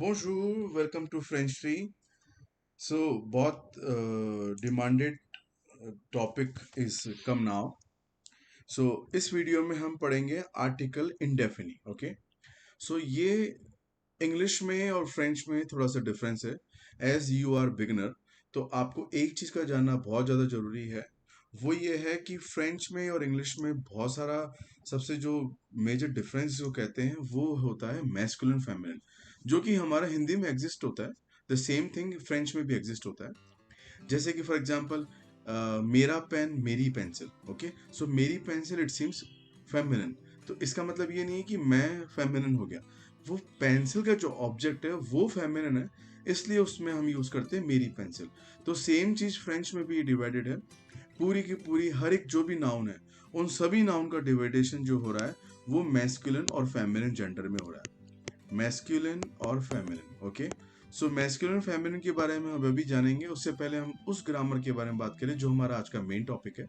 Bonjour, welcome to French Tree. So, बहुत demanded topic is come now. So इस video में हम पढ़ेंगे आर्टिकल इंडेफिनी. ओके, सो ये इंग्लिश में और फ्रेंच में थोड़ा सा डिफरेंस है. एज यू आर बिगिनर, तो आपको एक चीज का जानना बहुत ज्यादा जरूरी है. वो ये है कि फ्रेंच में और इंग्लिश में बहुत सारा सबसे जो मेजर डिफरेंस जो कहते हैं वो होता है मैस्कुलिन फेमिनिन, जो कि हमारा हिंदी में एग्जिस्ट होता है. द सेम थिंग फ्रेंच में भी एग्जिस्ट होता है. जैसे कि फॉर एग्जाम्पल मेरा पेन, मेरी पेंसिल. ओके, सो मेरी पेंसिल इट सीम्स फेमिनिन. तो इसका मतलब ये नहीं है कि मैं फेमिनिन हो गया. वो पेंसिल का जो ऑब्जेक्ट है वो फेमिनिन है, इसलिए उसमें हम यूज करते हैं मेरी पेंसिल. तो सेम चीज फ्रेंच में भी डिवाइडेड है. पूरी की पूरी हर एक जो भी नाउन है, उन सभी नाउन का डिवाइडेशन जो हो रहा है वो मैस्कुलिन और फेमिनिन जेंडर में हो रहा है. मैस्कुलिन और फेमिनिन. ओके, सो मैस्कुलिन फेमिनिन के बारे में हम अभी जानेंगे. उससे पहले हम उस ग्रामर के बारे में बात करें जो हमारा आज का मेन टॉपिक है.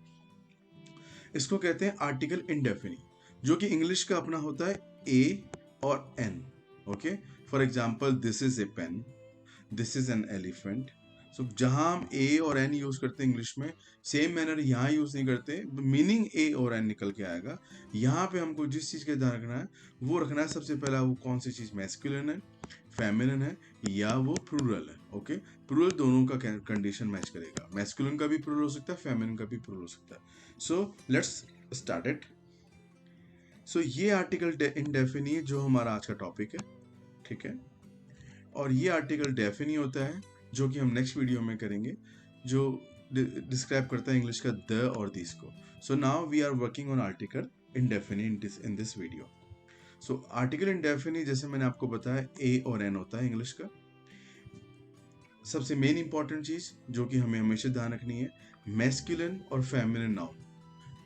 इसको कहते हैं आर्टिकल इंडेफिनी, जो कि इंग्लिश का अपना होता है ए और an. Okay, for example this is a pen, this is an elephant. So जहां हम ए और एन यूज करते हैं इंग्लिश में, सेम मैनर यहाँ यूज नहीं करते. मीनिंग ए और एन निकल के आएगा. यहाँ पे हमको जिस चीज का ध्यान रखना है वो रखना है. सबसे पहला वो कौन सी चीज मैस्कुलिन है, फेमिनिन है, या वो प्लूरल है. ओके, प्लूरल दोनों का कंडीशन मैच करेगा. मैस्कुलिन का भी प्लूरल हो सकता है, फेमिनिन का भी प्लूरल हो सकता है. So let's start it. So ये आर्टिकल इंडेफिनी जो हमारा आज का टॉपिक है, ठीक है. और ये आर्टिकल डेफिनी होता है जो कि हम नेक्स्ट वीडियो में करेंगे, जो डिस्क्राइब करता है इंग्लिश का द और दिस को. So now we are working on article इंडेफिनी in this video. So article इंडेफिनी जैसे मैंने आपको बताया ए और एन होता है इंग्लिश का. सबसे मेन इंपॉर्टेंट चीज जो कि हमें हमेशा ध्यान रखनी है, मैस्कुलिन और फेमिनिन नाउन.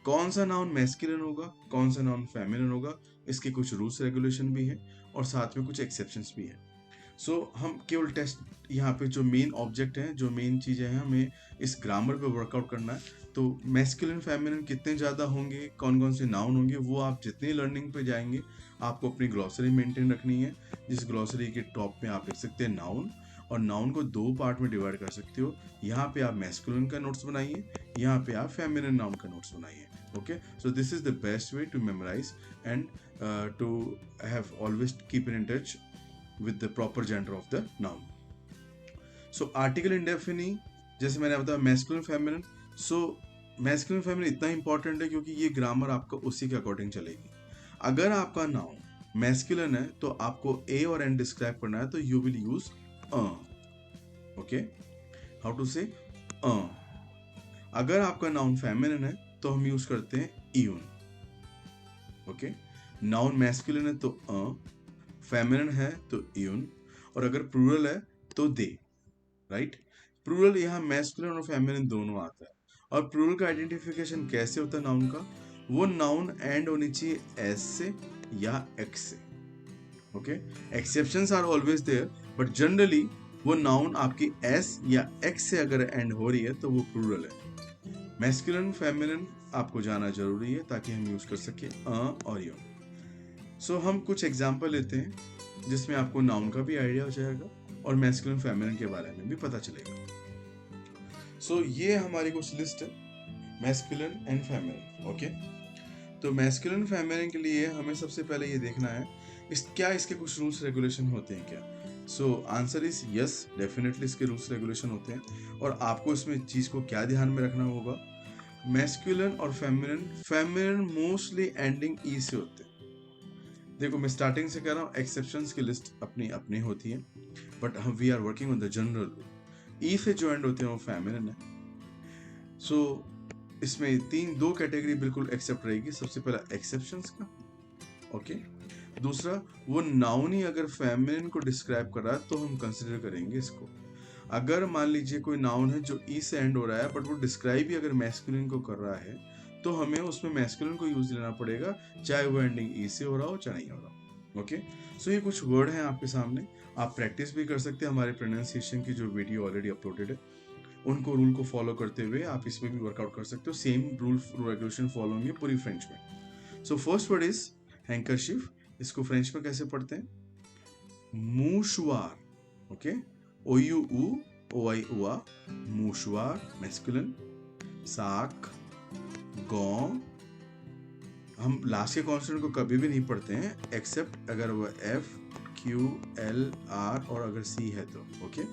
कौन सा नाउन मैस्कुलिन होगा, कौन सा नाउन फेमिनिन होगा, इसके कुछ रूल्स रेगुलेशन भी है और साथ में कुछ एक्सेप्शंस भी है. हम केवल टेस्ट यहाँ पे जो मेन ऑब्जेक्ट है, जो मेन चीज़ें हैं, हमें इस ग्रामर पे वर्कआउट करना है. तो मैस्कुलिन फेमिनिन कितने ज़्यादा होंगे, कौन कौन से नाउन होंगे, वो आप जितनी लर्निंग पे जाएंगे आपको अपनी ग्लॉसरी मेंटेन रखनी है. जिस ग्लॉसरी के टॉप में आप लिख सकते हैं नाउन, और नाउन को दो पार्ट में डिवाइड कर सकते हो. यहाँ पे आप मैस्कुलिन का नोट्स बनाइए, यहाँ पे आप फेमिनिन नाउन का नोट्स बनाइए. Okay, so this is the best way to memorize and to have always keep in touch with the proper gender of the noun. So article indefinite, जैसे मैंने बताया masculine feminine. So masculine feminine इतना important है क्योंकि ये grammar आपका उसी के अकॉर्डिंग चलेगी. अगर आपका नाउन मैस्कुलिन है तो आपको ए और एन डिस्क्राइब करना है, तो you will use a. Okay, how to say a. अगर आपका नाउन फेमिनिन है तो हम यूज करते हैं ईउन. ओके, नाउन मैस्कुलिन है तो अ, फेमिनिन है तो यून, और अगर प्लूरल है तो दे. राइट, प्लूरल यहाँ मैस्कुलिन और फेमिनिन दोनों आता है. और प्लूरल का आइडेंटिफिकेशन कैसे होता है नाउन का, वो नाउन एंड होनी चाहिए एस से या एक्स से. Okay, exceptions are always there, but generally वो नाउन आपकी एस या एक्स से अगर एंड हो रही है तो वो प्लूरल है. मैस्कुलिन फेमिनिन आपको जाना जरूरी है ताकि हम यूज कर सके अ और यून. सो हम कुछ एग्जाम्पल लेते हैं जिसमें आपको नाउन का भी आइडिया हो जाएगा और मैस्कुलिन फेमिनिन के बारे में भी पता चलेगा. सो ये हमारी कुछ लिस्ट है मैस्कुलिन एंड फेमिनिन. ओके, तो मैस्कुलिन फेमिनिन के लिए हमें सबसे पहले ये देखना है क्या इसके कुछ रूल्स रेगुलेशन होते हैं क्या. So answer is yes, definitely इसके रूल्स रेगुलेशन होते हैं. और आपको इसमें चीज को क्या ध्यान में रखना होगा, मैस्कुलिन और फेमिनिन मोस्टली एंडिंग ई से होते हैं. देखो मैं स्टार्टिंग से कह रहा हूँ, एक्सेप्शंस की लिस्ट अपनी अपनी होती है, बट हम we are working on the general rule. E से जो एंड होते हैं वो फेमिनिन है. सो इसमें दो कैटेगरी बिल्कुल एक्सेप्ट रहेगी. सबसे पहला एक्सेप्शंस का. ओके, दूसरा वो नाउन ही अगर फेमिनिन को डिस्क्राइब कर रहा है तो हम कंसिडर करेंगे इसको. अगर मान लीजिए कोई नाउन है जो ई से एंड हो रहा है बट वो डिस्क्राइब ही अगर मैस्कुलिन को कर रहा है, तो हमें उसमें मैस्कुलिन को यूज लेना पड़ेगा, चाहे वो एंडिंग ई से हो रहा हो चाहे नहीं हो रहा हो. ओके, सो ये कुछ वर्ड हैं आपके सामने, आप प्रैक्टिस भी कर सकते हैं. हमारे प्रोनाउंसिएशन की जो वीडियो ऑलरेडी अपलोडेड है, उनको रूल को फॉलो करते हुए आप इसमें भी वर्कआउट कर सकते हो. सेम रूल रेगुलेशन फॉलो होंगे पूरी फ्रेंच में. So first word is handkerchief. इसको फ्रेंच में कैसे पढ़ते हैं, मूशवार, ओके, ओ यू ओ आई उआ, मूशवार मैस्कुलिन। साक, गौ, हम लास्ट के कॉन्सोनेंट को कभी भी नहीं पढ़ते हैं एक्सेप्ट अगर वो एफ क्यू एल आर और अगर सी है तो, ओके।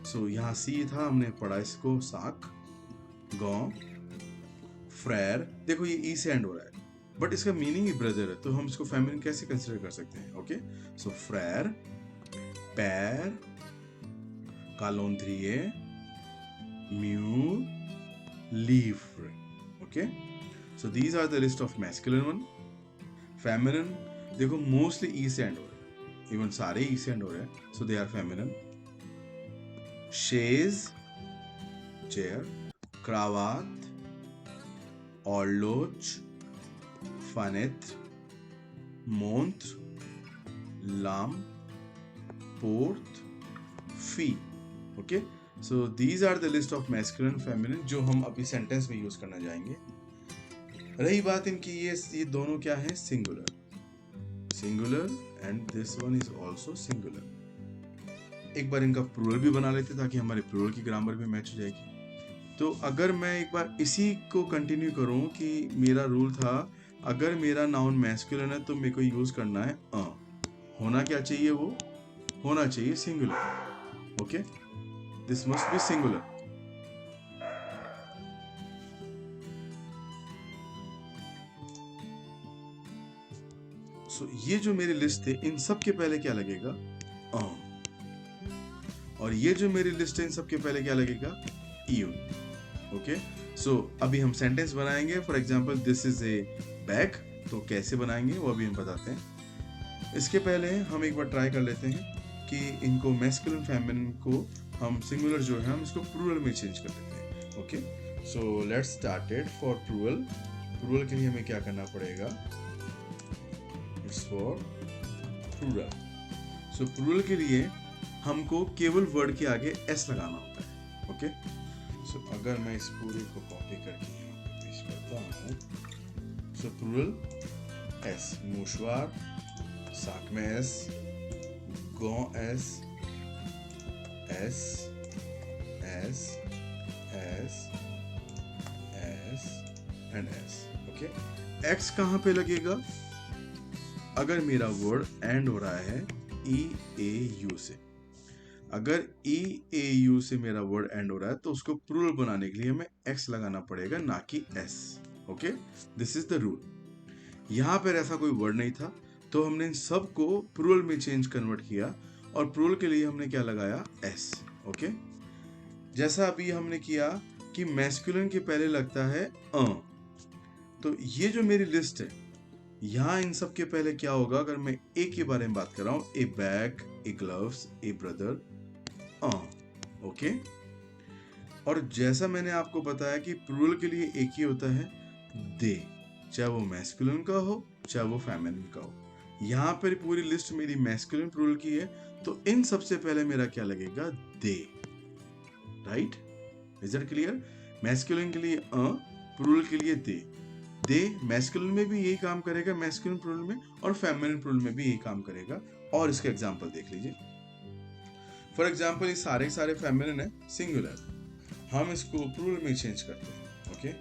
सो यहाँ सी था, हमने पढ़ा इसको, साक, गौ, फ्रेर। देखो ये ई से एंड हो रहा है बट इसका मीनिंग ही ब्रदर है, तो हम इसको फेमिनिन कैसे कंसिडर कर सकते हैं, ओके। सो फ्रेर, पैर, कालोंद्रिए, म्यू, लीव्र, okay. So these are the list of masculine one. Feminine देखो मोस्टली ई से एंड हो रहा है, इवन सारे ई से एंड हो रहे हैं, सो दे आर फेमिनिन। शेज, चेयर, क्रावात, ऑर्लोच, फानेत्र, मोंत्र, लाम, पोर्ट, फी, okay. So these are the list of masculine feminine जो हम अभी सेंटेंस में यूज करना जाएंगे। रही बात इनकी, ये दोनों क्या है, singular, singular, and this one is also singular. एक बार इनका प्लूरल भी बना लेते ताकि हमारे प्लूरल की ग्रामर भी मैच हो जाएगी। तो अगर मैं एक बार इसी को कंटिन्यू करूं कि मेरा रूल था अगर मेरा नाउन मैस्कुलिन है तो मेरे को यूज करना है होना क्या चाहिए, वो होना चाहिए singular, okay. This must be singular. So ये जो मेरी लिस्ट है इन सब के पहले क्या लगेगा, और ये जो मेरी लिस्ट है इन सब के पहले क्या लगेगा, यून, ओके। सो अभी हम सेंटेंस बनाएंगे। For example this is A bag, तो कैसे बनाएंगे वो अभी हम बताते हैं। इसके पहले हम एक बार ट्राई कर लेते हैं कि इनको मैस्कुलिन फेमिनिन को हम सिंगुलर जो है हम इसको प्लूरल में चेंज कर लेते हैं, okay. So let's started for plural. Plural के लिए हमें क्या करना पड़ेगा, it's for plural. So plural के लिए हमको केवल वर्ड के आगे एस लगाना होता है, ओके। सो अगर मैं इस पूरे को कॉपी करके यहाँ पे पेस्ट करता हूँ, सो प्लूरल एस, मूशवार, साक में एस, गौ S, S S S S and S, okay. X कहाँ पे लगेगा, अगर मेरा वर्ड एंड हो रहा है ई ए यू से। अगर ई ए यू से मेरा वर्ड एंड हो रहा है तो उसको प्लूरल बनाने के लिए हमें एक्स लगाना पड़ेगा, ना कि S, okay. This is the rule. यहां पर ऐसा कोई वर्ड नहीं था तो हमने इन सब को प्लूरल में चेंज कन्वर्ट किया और प्लूरल के लिए हमने क्या लगाया, एस, ओके। जैसा अभी हमने किया कि मैस्कुलिन के पहले लगता है तो ये जो मेरी लिस्ट है यहां इन सब के पहले क्या होगा, अगर मैं ए के बारे में बात कर रहा हूं, ए बैग, ए ग्लव्स, ए ब्रदर, ओके। और जैसा मैंने आपको बताया कि प्लूरल के लिए एक ही होता है, दे, चाहे वो मैस्कुलिन का हो चाहे वो फेमिनिन का हो। यहां पर पूरी लिस्ट मेरी मैस्कुलिन प्लूरल की है तो इन सबसे पहले मेरा क्या लगेगा, दे, right. Is that clear. Masculine के लिए प्लूरल के लिए दे। दे मैस्कुलिन में भी यही काम करेगा, मैस्कुलिन प्लूरल में, और फेमिनिन प्लूरल में भी यही काम करेगा। और इसका एग्जांपल देख लीजिए। फॉर एग्जांपल ये सारे फेमिनिन है, सिंगुलर, हम इसको प्लूरल में चेंज करते हैं, ओके।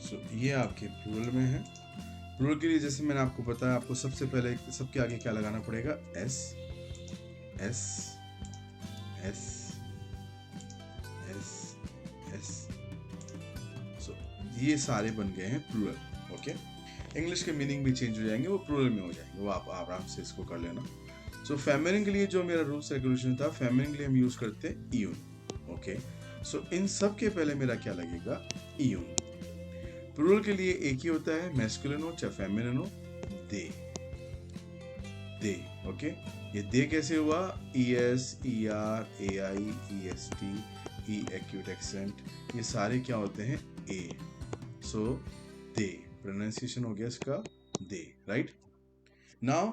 सो ये आपके प्लूरल में है। प्लूरल के लिए जैसे मैंने आपको बताया, आपको सबसे पहले सबके आगे क्या लगाना पड़ेगा, S S S S S. So ये सारे बन गए हैं प्लूरल, ओके। इंग्लिश के मीनिंग भी चेंज हो जाएंगे, वो प्लूरल में हो जाएंगे, वो आप आराम से इसको कर लेना। सो फेमिनिन के लिए जो मेरा रूल्स रेगुलेशन था, फेमिनिन के लिए हम यूज करते हैं ईयून, ओके। सो इन सब के पहले मेरा क्या लगेगा, ईयून। प्लूरल के लिए एक ही होता है, मैस्कुलिन हो चाहे फेमिनिन हो, दे, दे, ओके। ये दे कैसे हुआ, ई एस, ई आर, ए आई, ई एस टी, ई एक्यूट एक्सेंट, ये सारे क्या होते हैं, ए। सो दे प्रोनाउंसिएशन हो गया इसका, दे, राइट। नाउ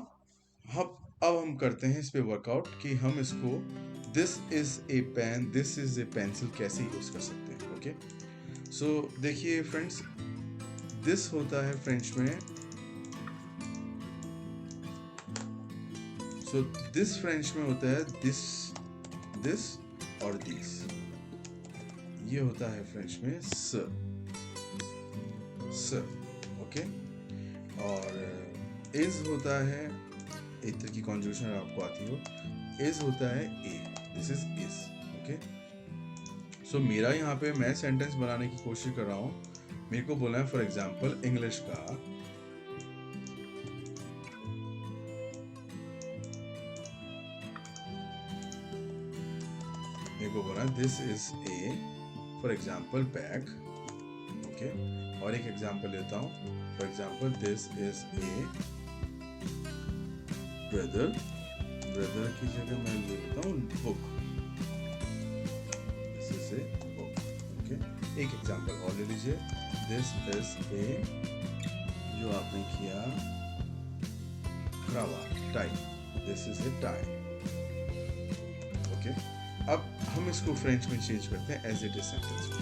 अब हम करते हैं इस पे वर्कआउट कि हम इसको this is a pen, this is a pencil कैसे यूज कर सकते हैं, ओके। सो देखिए फ्रेंड्स, दिस होता है फ्रेंच में, सो दिस फ्रेंच में होता है दिस, दिस और दिस। ये होता है फ्रेंच में स, स, ओके। और इज होता है, एक तरह की कॉन्जुगेशन आपको आती हो, इज होता है ए, दिस इज इज, ओके। सो मेरा यहाँ पे मैं सेंटेंस बनाने की कोशिश कर रहा हूँ, मेरे को बोला है फॉर एग्जाम्पल इंग्लिश का, मेरे को बोला this is a, for example bag, okay. और एक एग्जाम्पल लेता हूँ, for example this is a brother, brother की जगह मैं लेता हूँ book, this is a book, okay. एक एग्जाम्पल और ले लीजिए, दिस इज ए, जो आपने किया क्रावाट, tie, this is a tie, okay. अब हम इसको फ्रेंच में चेंज करते हैं एज इट इज सेंटेंस में।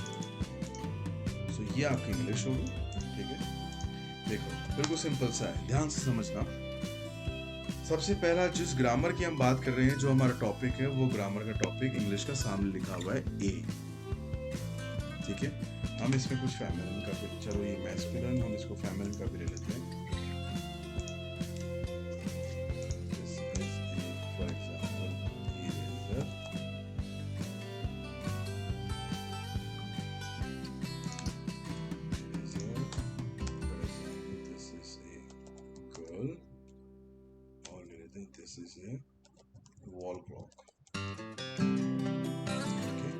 सो ये आपकी इंग्लिश होगी, ठीक है। देखो बिल्कुल सिंपल सा है, ध्यान से समझना। सबसे पहला जिस ग्रामर की हम बात कर रहे हैं, जो हमारा टॉपिक है, वो ग्रामर का टॉपिक इंग्लिश का सामने लिखा हुआ है ए, ठीक है। हम इसमें कुछ फेमिनिन का भी, चलो ये मैस्कुलिन, हम इसको फेमिनिन का भी ले लेते हैं। This is a wall clock, okay?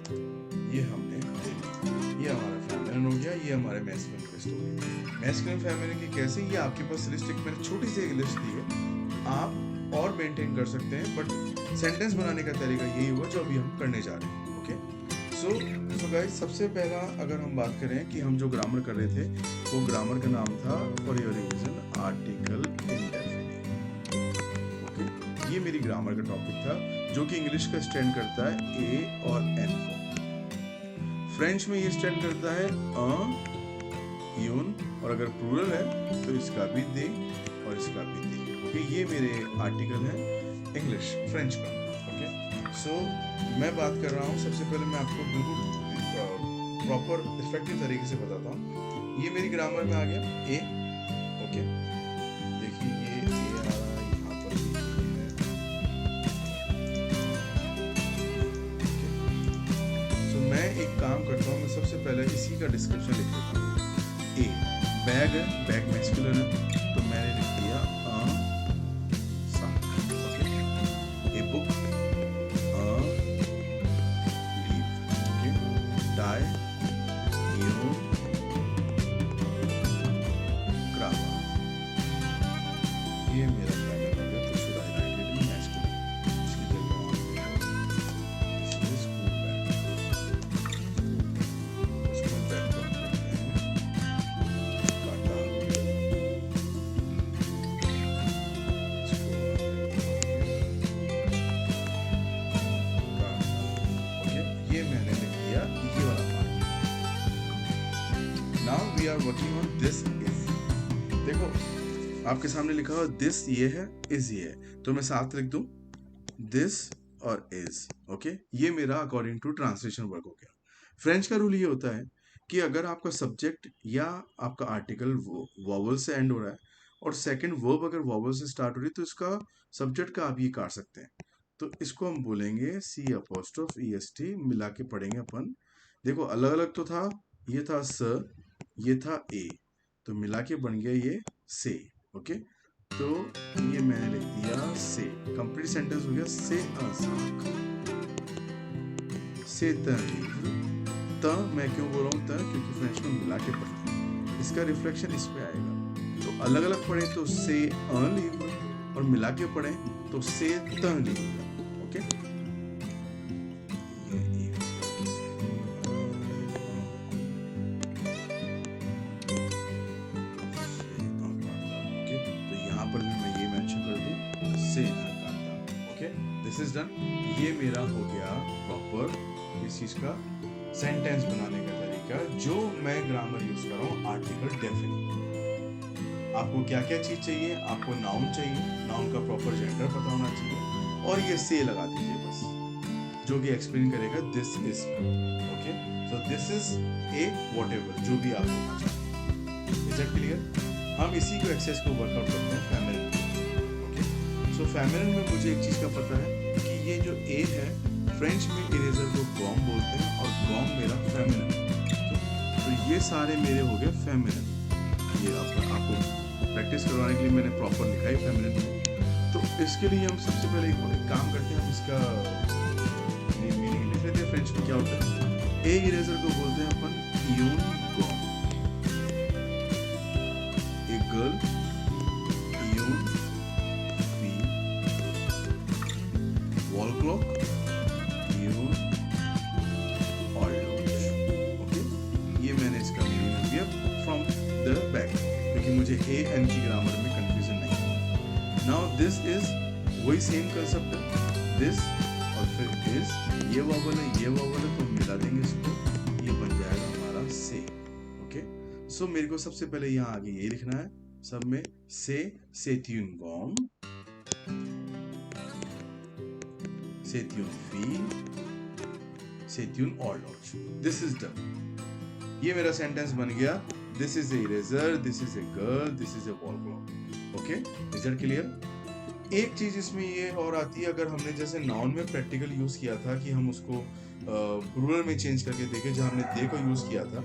ये हमने ले लिया, ये हमारा फेमिनिन हो गया, ये हमारे मैस्कुलिन लिस्ट हो गई। मैस्कुलिन फेमिनिन की कैसे, ये आपके पास लिस्ट एक मैंने छोटी सी एक लिस्ट दी है, आप और मेंटेन कर सकते हैं, बट सेंटेंस बनाने का तरीका यही हुआ जो अभी हम करने जा रहे हैं, ओके। सो गाइस, सबसे पहला अगर हम बात करें कि हम जो ग्रामर कर रहे थे, वो ग्रामर का नाम था for your revision article indefinite, ये मेरी ग्रामर का टॉपिक था, जो कि इंग्लिश का स्टैंड करता है ए और एन को। फ्रेंच में ये स्टैंड करता है यून, और अगर प्लूरल है तो इसका भी दे और इसका भी दे, ओके। ये मेरे आर्टिकल है इंग्लिश फ्रेंच का, ओके। सो मैं बात कर रहा हूँ, सबसे पहले मैं आपको बिल्कुल प्रॉपर इफेक्टिव तरीके से बताता हूँ। ये मेरी ग्रामर में आ गया ए, ओके। देखिए ये ए आ रहा है, यहाँ पर भी मैं एक काम करता हूँ, मैं सबसे पहले इसी का डिस्क्रिप्शन लिख देता हूँ। ए बैग है, बैग मैस्कुलिन है, तो मैंने लिख दिया साक, ओके। ए बुक, लीव, ओके। टाई, यू, क्रावा, ये मेरा फेमिनिन हो गया, तो should I write it in masculine, इसकी जगह we are working on this is। देखो आपके सामने लिखा हुआ दिस ये है, इज ये है, तो मैं साथ लिख दूं दिस और इज, ओके। ये मेरा अकॉर्डिंग टू ट्रांसलेशन वर्क हो गया। फ्रेंच का रूल ये होता है कि अगर आपका सब्जेक्ट या आपका आर्टिकल वॉवल से एंड हो रहा है और सेकंड वर्ब अगर वॉवल से स्टार्ट हो रही है, तो इसका सब्जेक्ट का आप ये काट सकते हैं। तो इसको हम बोलेंगे सी अपोस्ट्रोफ EST, मिला के पढ़ेंगे अपन। देखो अलग अलग तो था, ये था स, ये था ए, तो मिला के बन गया ये से, ओके। तो ये मैंने लिख दिया से, कंप्लीट सेंटेंस हो गया से असाक, से त मैं क्यों बोल रहा हूँ त, क्योंकि फ्रेंच में मिला के पढ़ते हैं, इसका रिफ्लेक्शन इस पे आएगा। तो अलग अलग पढ़े तो से लिव, और मिला के पढ़े तो से त live, okay. This is done. ये मेरा हो गया प्रॉपर इस चीज का सेंटेंस बनाने का तरीका। का जो मैं ग्रामर यूज कर रहा हूँ आर्टिकल डेफिनेट। आपको क्या क्या चीज चाहिए, आपको नाउन चाहिए, नाउन का प्रॉपर जेंडर पता होना चाहिए, और ये से लगा दीजिए बस, जो कि एक्सप्लेन करेगा this is. Okay, so this is A whatever, जो भी आप होना चाहते हैं। Is that clear? हम इसी को एक्सेस को वर्कआउट करते हैं फेमिनिन। ओके, सो फेमिनिन में मुझे एक चीज का पता है कि ये जो ए है, फ्रेंच में इरेजर को गॉम बोलते हैं, और गॉम मेरा फेमिनिन। तो ये सारे मेरे हो गए फेमिनिन। ये आपको प्रैक्टिस करवाने के लिए मैंने प्रॉपर लिखा है फेमिनिन में। तो इसके लिए हम सबसे पहले एक काम करते हैं, हम इसका मीनिंग लिख लेते हैं। फ्रेंच में क्या होता है, ए इरेजर को बोलते हैं अपन यून गॉम, ए गर्ल यून फी, वॉल क्लॉक यून ऑल्डोज। ओके, ये मैंने इसका मीनिंग दिया फ्रॉम द बैक, क्योंकि मुझे ए एन की ग्रामर में कंफ्यूजन नहीं है। नाउ दिस इज वही सेम कंसेप्ट है, दिस और फिर इज, ये वॉवल है, ये वॉवल है, तो मिला देंगे इसको, ये बन जाएगा हमारा से। ओके, सो मेरे को सबसे पहले यहाँ आगे ये लिखना है सब में, से ट्यून गॉम, से ट्यून फी, से ट्यून ऑल्डोज। This is done. ये मेरा सेंटेंस बन गया, this is a eraser, this is a girl, this is a wall clock. Okay, is that clear? एक चीज इसमें ये और आती है, अगर हमने जैसे नाउन में प्रैक्टिकल यूज किया था कि हम उसको प्लूरल में चेंज करके देखे, जहां हमने दे को यूज किया था,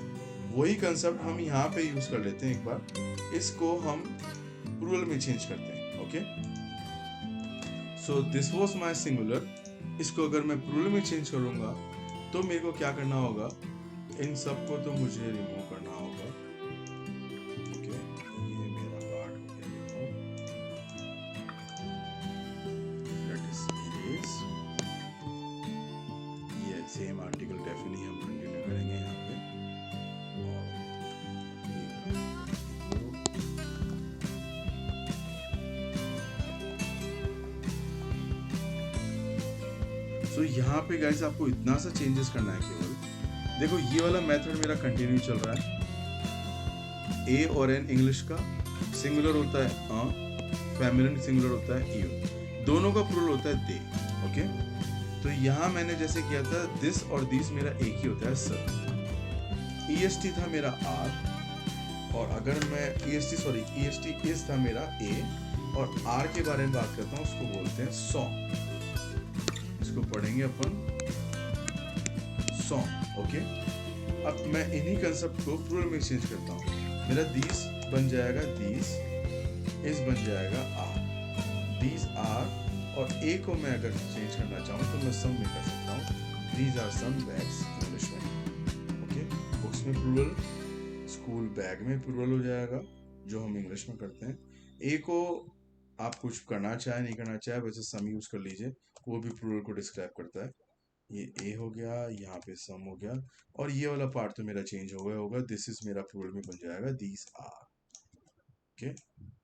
वही कंसेप्ट हम यहाँ पे यूज कर लेते हैं। एक बार इसको हम प्लूरल में चेंज करते हैं। Okay, so this was my singular. इसको अगर मैं प्लूरल में चेंज करूंगा तो मेरे को क्या करना होगा, इन सबको तो मुझे रिमूव करना होगा। ओके, ये मेरा पार्ट हो गया रिमूव, दैट इज इरेज। ये सेम आर्टिकल डेफिनेटली हम कंटिन्यू करेंगे यहाँ पे, तो यहाँ पे गाइस आपको इतना सा चेंजेस करना है केवल। देखो ये वाला मेथड मेरा कंटिन्यू चल रहा है। ए और एन इंग्लिश का सिंगुलर होता है फेमिनिन सिंगुलर होता है यू, दोनों का प्लूरल होता है दे। ओके, तो यहाँ मैंने जैसे किया था दिस और दिस मेरा एक ही होता है सर। ईएसटी था मेरा आर, और अगर मैं ईएसटी इज था मेरा ए, और आर के बारे में बात करता हूँ, उसको बोलते हैं सॉ। इसको पढ़ेंगे अपन सॉन्ग। ओके, अब मैं इन्हीं कंसेप्ट को प्लूरल में चेंज करता हूँ। मेरा दीस बन जाएगा दीस, इस बन जाएगा आर, दीज आर, और ए को मैं अगर चेंज करना चाहूँ तो मैं सम में कर सकता हूँ, these are some bags English में। ओके, बुक्स में प्लूरल, स्कूल बैग में प्लूरल हो जाएगा, जो हम इंग्लिश में करते हैं। ए को आप कुछ करना चाहे नहीं करना चाहे, वैसे सम यूज कर लीजिए, वो भी प्लूरल को डिस्क्राइब करता है। ये ए हो गया, यहाँ पे सम हो गया, और ये वाला पार्ट तो मेरा चेंज हो गया होगा, दिस इज मेरा प्लूरल में बन जाएगा these are. Okay,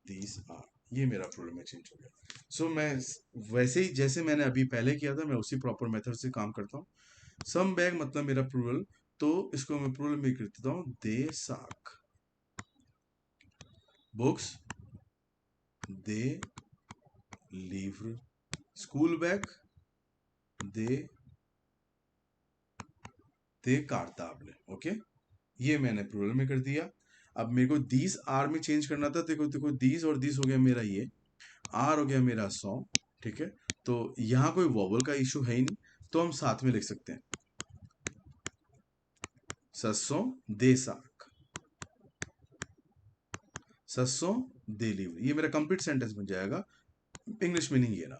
these are, ये मेरा प्लूरल में चेंज हो गया। सो मैं वैसे ही जैसे मैंने अभी पहले किया था, मैं उसी प्रॉपर मेथड से काम करता हूँ। सम बैग मतलब मेरा प्लूरल, तो इसको मैं प्लूरल में कर देता हूँ दे साक। बुक्स दे लीव्र, स्कूल बैग दे कार्ताब्ले। ओके, ये मैंने प्लूरल में कर दिया। अब मेरे को दीस आर में चेंज करना था। देखो देखो, दीस और दीस हो गया मेरा, ये आर हो गया मेरा सॉ। ठीक है, तो यहाँ कोई वॉवल का इशू है ही नहीं, तो हम साथ में लिख सकते हैं सस्सों दे साक, सस्सों दे लीव। ये मेरा कंप्लीट सेंटेंस बन जाएगा, इंग्लिश मीनिंग ये रहा।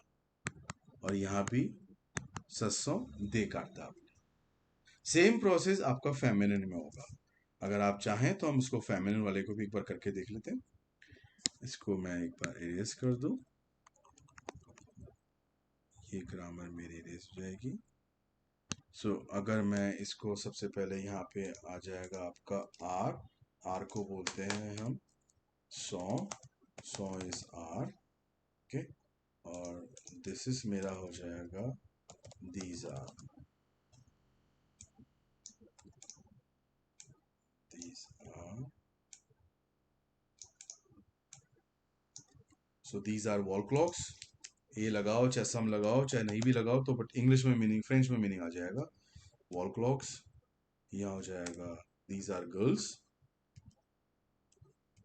और यहाँ भी सस्सों दे कार्ताब्ले। सेम प्रोसेस आपका फेमिनिन में होगा। अगर आप चाहें तो हम इसको फेमिनिन वाले को भी एक बार करके देख लेते हैं। इसको मैं एक बार इरेज कर दूं, ये ग्रामर मेरी इरेज हो जाएगी। सो अगर मैं इसको सबसे पहले यहाँ पे आ जाएगा आपका आर, आर को बोलते हैं हम सॉ, सॉ इज आर। ओके, और दिस इज मेरा हो जाएगा these are. So these are wall clocks. ये लगाओ चाहे सम लगाओ चाहे नहीं भी लगाओ, तो बट इंग्लिश में मीनिंग, फ्रेंच में मीनिंग आ जाएगा वॉल क्लॉक्स। यहाँ हो जाएगा दीज आर गर्ल्स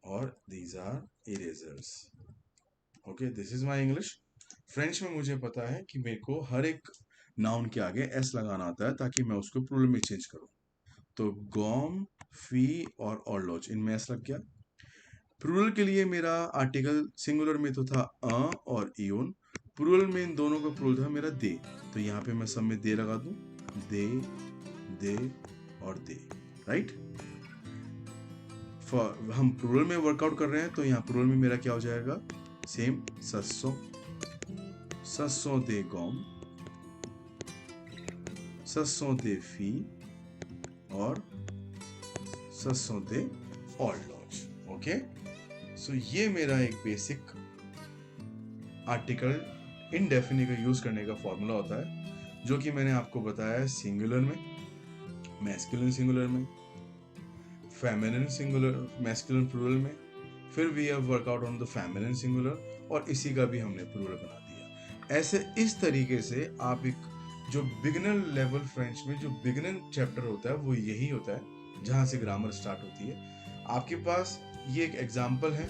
और these are erasers. Okay, this is my English. French में मुझे पता है कि मेरे को हर एक नाउन के आगे एस लगाना आता है ताकि मैं उसको प्लूरल में चेंज करूं। तो गॉम, फी और ऑर्लोज, इनमें एस लग गया। प्लूरल के लिए मेरा आर्टिकल सिंगुलर में तो था अ और इयोन, प्लूरल में इन दोनों का प्लूरल था मेरा दे। तो यहाँ पे मैं सब में दे लगा दूं, दे, दे और दे, राइट। हम प्लूरल में वर्कआउट कर रहे हैं, तो यहाँ प्लूरल में मेरा क्या हो जाएगा, सेम, सस्सो, सस्सो दे गॉम, सस्सो दे फी और सस्सो दे ऑर्लोज। ओके, सो ये मेरा एक बेसिक आर्टिकल इनडेफिनिट का यूज करने का फॉर्मूला होता है, जो कि मैंने आपको बताया है सिंगुलर में, मैस्कुलिन सिंगुलर में, फेमिनिन सिंगुलर, मैस्कुलिन प्लूरल में, फिर we have workout on the feminine singular, और इसी का भी हमने प्लूरल बना दिया। ऐसे इस तरीके से आप एक जो बिगिनर लेवल फ्रेंच में जो बिगिनर चैप्टर होता है वो यही होता है जहाँ से ग्रामर स्टार्ट होती है। आपके पास ये एक एग्जाम्पल है,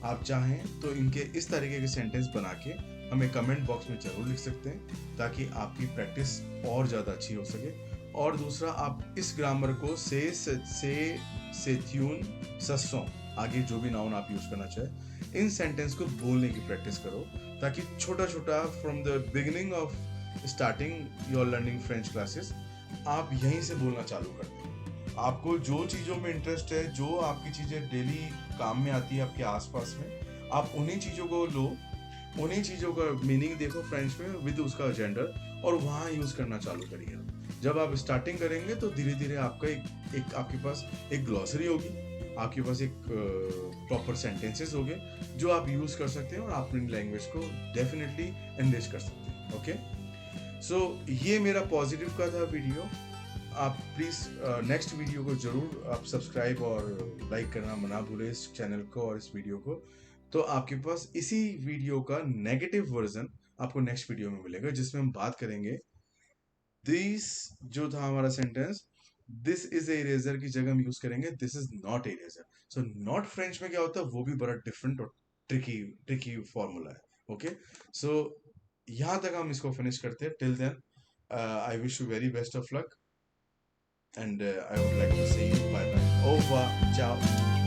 आप चाहें तो इनके इस तरीके के सेंटेंस बना के हमें कमेंट बॉक्स में जरूर लिख सकते हैं, ताकि आपकी प्रैक्टिस और ज़्यादा अच्छी हो सके। और दूसरा, आप इस ग्रामर को से ट्यून, सस्सों, आगे जो भी नाउन आप यूज करना चाहे, इन सेंटेंस को बोलने की प्रैक्टिस करो, ताकि छोटा छोटा from the beginning of starting your learning French classes आप यहीं से बोलना चालू कर दें। आपको जो चीज़ों में इंटरेस्ट है, जो आपकी चीज़ें डेली काम में आती है आपके आसपास में, आप उन्हीं चीज़ों को लो, उन्हीं चीज़ों का मीनिंग देखो फ्रेंच में विद उसका जेंडर, और वहाँ यूज़ करना चालू करिए। जब आप स्टार्टिंग करेंगे तो धीरे धीरे आपका एक आपके पास एक ग्लॉसरी होगी, आपके पास एक प्रॉपर सेंटेंसेस होंगे जो आप यूज़ कर सकते हैं, और आप अपनी लैंग्वेज को डेफिनेटली एनरिच कर सकते हैं। ओके, सो ये मेरा पॉजिटिव का था वीडियो। आप प्लीज़ नेक्स्ट वीडियो को जरूर आप सब्सक्राइब और लाइक करना मना भूलें इस चैनल को और इस वीडियो को। तो आपके पास इसी वीडियो का नेगेटिव वर्जन आपको नेक्स्ट वीडियो में मिलेगा, जिसमें हम बात करेंगे दिस, जो था हमारा sentence, this is a eraser की जगह हम यूज करेंगे this is not a eraser. So not French में क्या होता है वो भी बड़ा डिफरेंट और ट्रिकी ट्रिकी फॉर्मूला है। ओके, सो यहाँ तक हम इसको फिनिश करते हैं। Till then I wish you very best of luck, and I would like to say you bye bye. Au revoir. Ciao.